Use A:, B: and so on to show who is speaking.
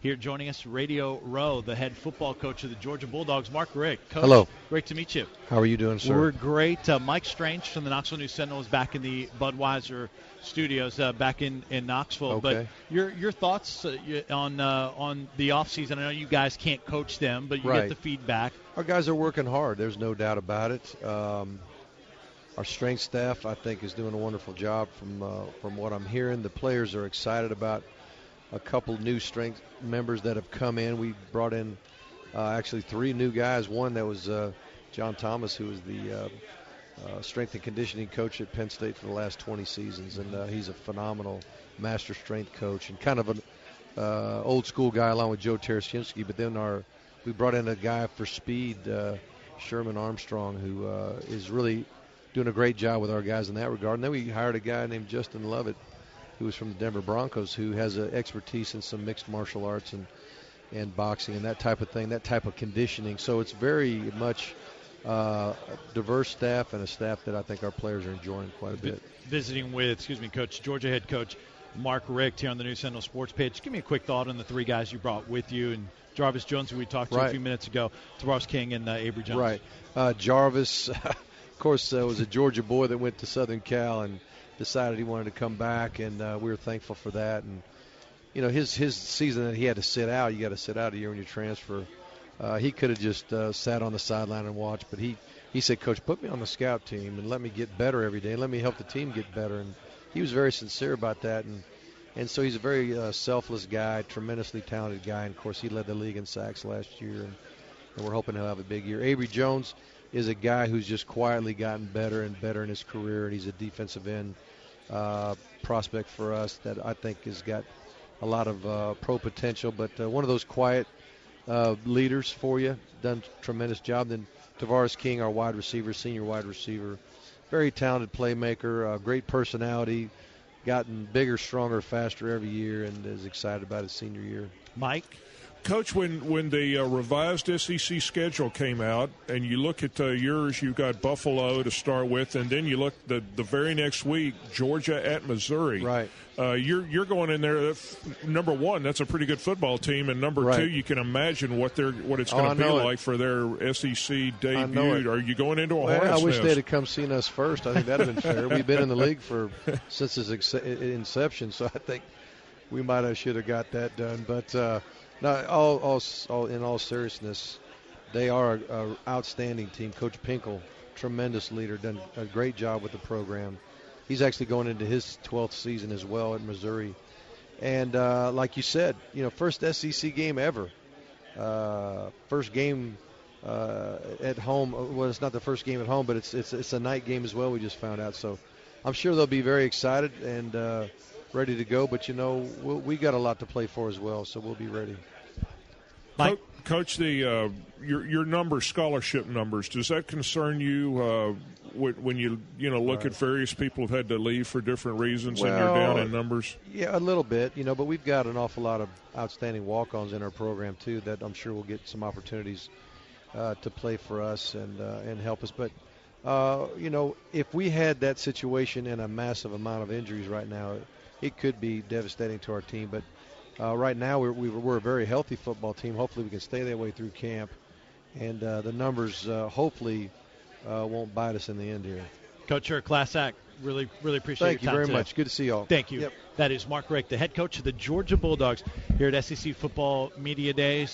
A: Here joining us, Radio Row, the head football coach of the Georgia Bulldogs, Mark Richt. Coach,
B: hello.
A: Great to meet you.
B: How are you doing, sir?
A: We're great. Mike Strange from the Knoxville News Sentinel is back in the Budweiser studios back in Knoxville.
B: Okay.
A: But your thoughts on the offseason? I know you guys can't coach them, but you
B: Right.
A: get the feedback.
B: Our guys are working hard. There's no doubt about it. Our strength staff, I think, is doing a wonderful job from what I'm hearing. The players are excited about a couple new strength members that have come in. We brought in actually 3 new guys. One that was John Thomas, who was the strength and conditioning coach at Penn State for the last 20 seasons, and he's a phenomenal master strength coach and kind of an old school guy along with Joe Tereshinski. But then we brought in a guy for speed, Sherman Armstrong, who is really doing a great job with our guys in that regard. And then we hired a guy named Justin Lovett, who was from the Denver Broncos, who has an expertise in some mixed martial arts and boxing and that type of thing, that type of conditioning. So it's very much a diverse staff and a staff that I think our players are enjoying quite a bit.
A: Visiting with, Coach, Georgia head coach Mark Richt here on the News Sentinel Sports page. Give me a quick thought on the 3 guys you brought with you, and Jarvis Jones, who we talked to a few minutes ago, Tavares King and Avery Jones.
B: Right. Jarvis, of course, was a Georgia boy that went to Southern Cal and decided he wanted to come back, and we were thankful for that. And his season that he had to sit out, you got to sit out a year when you transfer. He could have just sat on the sideline and watched, but he said, Coach, put me on the scout team and let me get better every day. Let me help the team get better. And he was very sincere about that. And so he's a very selfless guy, tremendously talented guy. And, of course, he led the league in sacks last year, and we're hoping he'll have a big year. Avery Jones is a guy who's just quietly gotten better and better in his career, and he's a defensive end prospect for us that I think has got a lot of pro potential, but one of those quiet leaders for you, done a tremendous job. Then Tavares King, our wide receiver, senior wide receiver, very talented playmaker, great personality, gotten bigger, stronger, faster every year, and is excited about his senior year.
A: Mike?
C: Coach, when the revised SEC schedule came out, and you look at yours, you got Buffalo to start with, and then you look the very next week, Georgia at Missouri.
B: Right.
C: You're going in there. Number one, that's a pretty good football team, and number two, you can imagine what it's going to be like for their SEC debut. Are you going into a hornet's nest?
B: I wish they'd have come seen us first. I think that'd have been fair. We've been in the league since its inception, so I think we might have should have got that done, but. No, in all seriousness, they are an outstanding team. Coach Pinkel, tremendous leader, done a great job with the program. He's actually going into his 12th season as well at Missouri. And like you said, first SEC game ever. First game at home. Well, it's not the first game at home, but it's a night game as well, we just found out. So I'm sure they'll be very excited and ready to go, but we got a lot to play for as well, so we'll be ready.
A: Mike?
C: Coach, your numbers, scholarship numbers, does that concern you when you look at various people who've had to leave for different reasons and you're down in numbers?
B: Yeah, a little bit, but we've got an awful lot of outstanding walk-ons in our program too that I'm sure will get some opportunities to play for us and help us. But if we had that situation and a massive amount of injuries right now, it could be devastating to our team. But right now we're a very healthy football team. Hopefully we can stay that way through camp. And the numbers hopefully won't bite us in the end here.
A: Coach, you're a class act. Really, really appreciate
B: Thank
A: your time
B: you very
A: today.
B: much. Good to see you all.
A: Thank you.
B: Yep.
A: That is Mark Richt, the head coach of the Georgia Bulldogs here at SEC Football Media Days.